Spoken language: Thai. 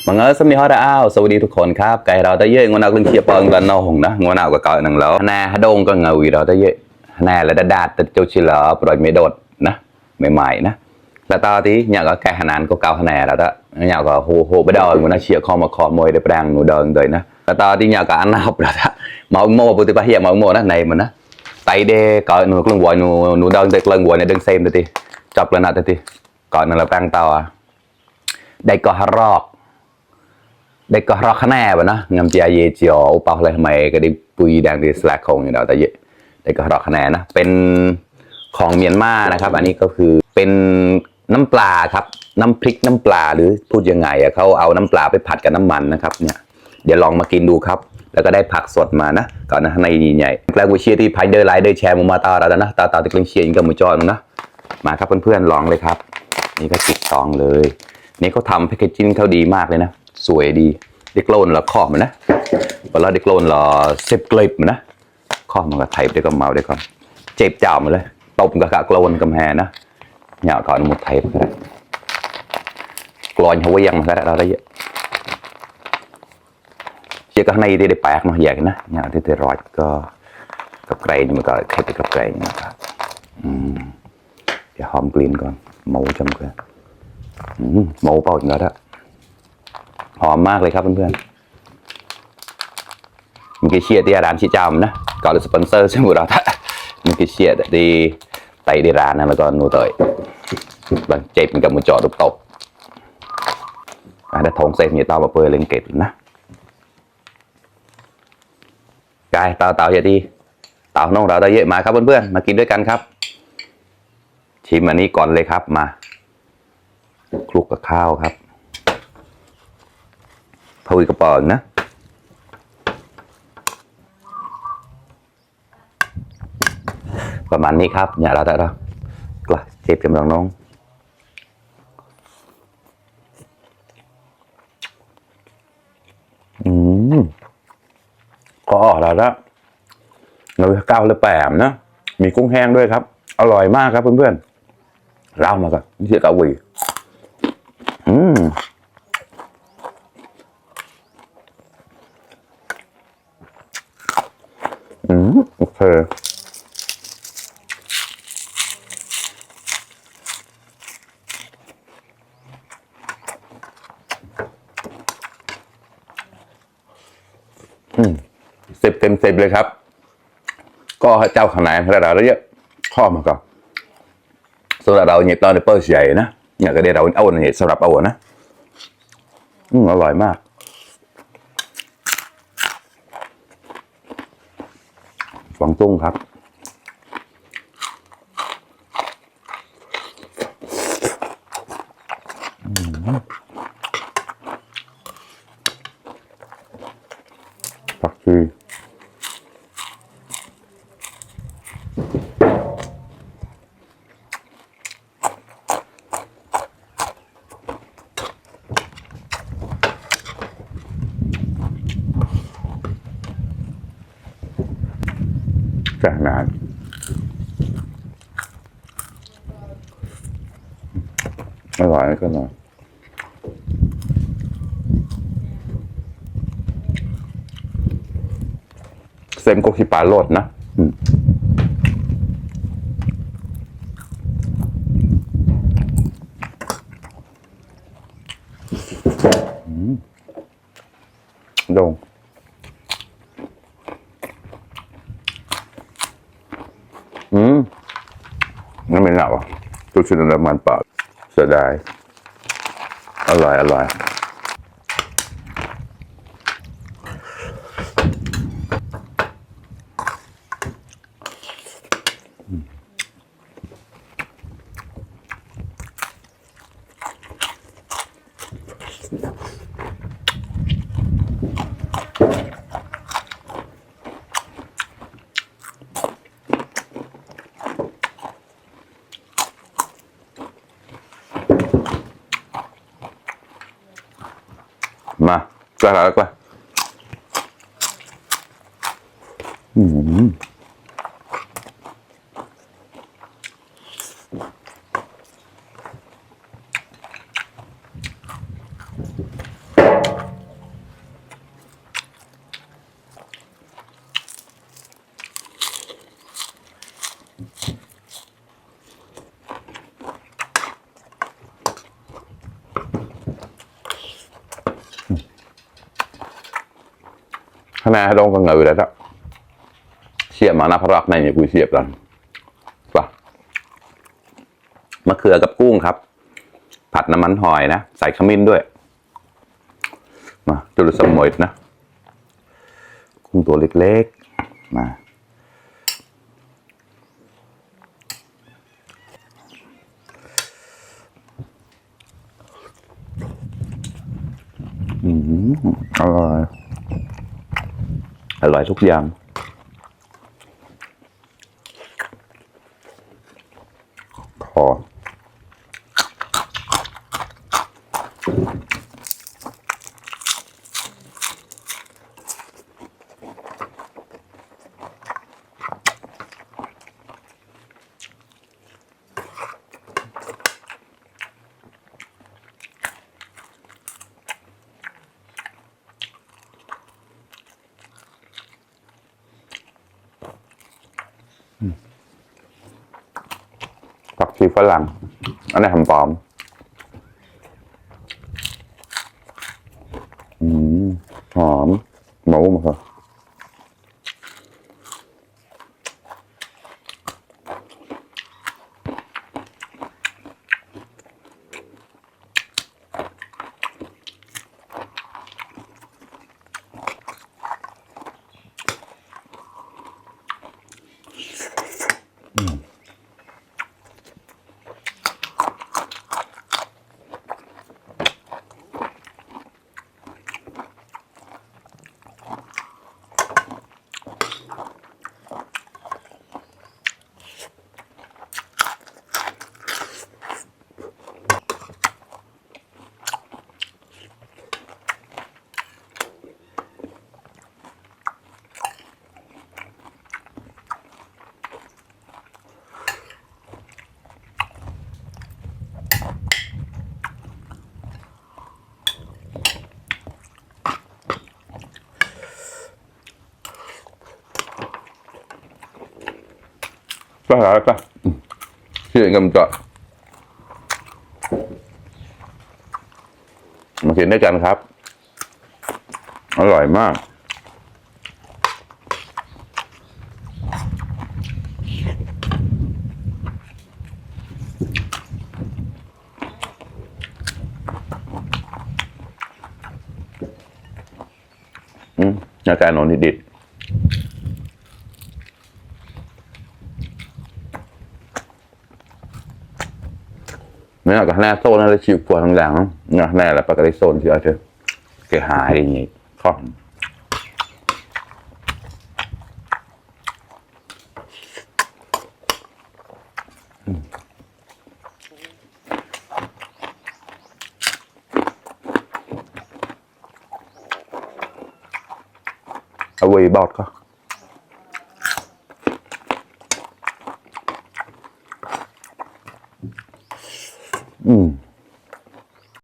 มังเออสมัยฮอดอ้าวสวัสดีทุกคนครับไก่เราได้เยอะงวนักเรื่องเชียร์เปิงกันนองนะงวนักก็เก่าหนังแล้วนาฮัดดงก็เงาอีเราได้เยอะนาและดาดแต่เจ้าชิลล์ปล่อยไม่โดดนะใหม่ๆนะแล้วตอนที่เนี่ยก็แก่ขนาดก็เก่าขนาดแล้วละเนี่ยก็โหไปดอยงวนักเชียร์ข้อมาขอมวยได้แปลงหนูเดินเลยนะแล้วตอนที่เนี่ยก็อันนับแล้วละมาโม่ปฏิบัติเหี้ยมาโม่นะในมันนะไตเด้ก่อนหนูกลางวัวหนูเดินแต่กลางวัวเนี่ยเดินเซมตัวทีจับแล้วนะตัวทีก่อนนั่นเราแปลงเตาได้ก็ฮารอกได้ก็รอขนาดนะงามเจียเยจีออุปาอะไรทำไมก็ได้ปุยแดงดีสแลกของอย่างเดียวแต่เยได้ก็รอขนาดนะเป็นของเมียนมานะครับอันนี้ก็คือเป็นน้ำปลาครับน้ำพริกน้ำปลาหรือพูดยังไงอะเขาเอาน้ำปลาไปผัดกับน้ำมันนะครับเนี่ยเดี๋ยวลองมากินดูครับแล้วก็ได้ผักสดมานะก่อนนะในนี้ใหญ่แกลกูเชียร์ที่พายเดอร์ไลเดอร์แชร์มูมาตาเรานะตาที่กลิ้งเชียร์ยิงกับมือจอนะมาครับเพื่อนๆลองเลยครับนี่ก็จิกตองเลยนี่เขาทำแพคเกจจิ้งเขาดีมากเลยนะสวยดีเด็กโลนละข้อมันนะเวลาเด็กโลนละเซฟกลิบมันนะข้อมันก็ไทยเด็กก็เมาเด็กก็เจ็บจ่ามาเลยตบกับกะโลนกำแพงนะเนี่ยก่อนหมดไทยก็ได้กลอนหัวยังก็ได้เราได้เยอะเชื่อก็ในที่ได้แปลกมาใหญ่นะเนี่ยที่ได้รอดก็กับไก่มันก็แค่กับไก่นะครับเดี๋ยวหอมกลิ่นก่อนหมูจำกันหมูเปล่าจริงแล้ว หอมมากเลยครับเพื่อนๆมีเชียร์ที่ร้านชิจามนะก่อนสปอนเซอร์ใช่ไหมเราท่ามีเชียร์ที่ไต่ที่ร้านนะแล้วก็นูเตยบางเจ็บกับมือจอดตบได้ทงเซฟเนี่ยเตามาเปิดเล่นเก็บนะกายเตาอย่างดีเตาน้องเราได้เยอะมาครับเพื่อนๆมากินด้วยกันครับชิมอันนี้ก่อนเลยครับมาคลุกกับข้าวครับพาวิกระป๋องนะประมาณนี้ครับอย่าเราได้แล้วกลับเจ็บจำลองน้องก็ออกแล้วละเราเก้าเลยแปมนะมีกุ้งแห้งด้วยครับอร่อยมากครับเพื่อนๆเล่ามาก่อนนี่เสียกาวีโอเค10 เต็ม 10เลยครับก็เจ้าขนาดระดับเยอะข้อมาก่อนสำหรับเราเนี่ยตอนในเปิดใหญ่นะเนี่ยก็ได้เราเอาเนี่ยสำหรับเอานะอร่อยมากฝังตุ้งครับผักชีแกงนานอร่อยก็หน่อยเซมก็ขี้ปลาโลดนะโดงนั่นเป็นเหล่าตุกชิ้นน้ำมันเปล่าเสียดายอร่อยมาก็แล้วก็ Hana hadong ka nga ulit. Siap mana parak na niya, siap lang. มะเขือกับกุ้งครับผัดน้ำมันหอยนะใส่ขมิ้นด้วยมาดูสมอยนะกุ้งตัวเล็กๆมาอร่อยอร่อยทุกอย่างขอผักชีฝรั่งอันนี้หอมปลอมหอมหมูมาค่ะป่ะชื่อกำจัดมากินด้วยกันครับอร่อยมากอาการนอนดิดNếu là cái này xôn nó chịu của thằng làng không? Cái này là cái xôn chứ chứ cái hài đi nhỉ? Không. Ở quỳ bọt có.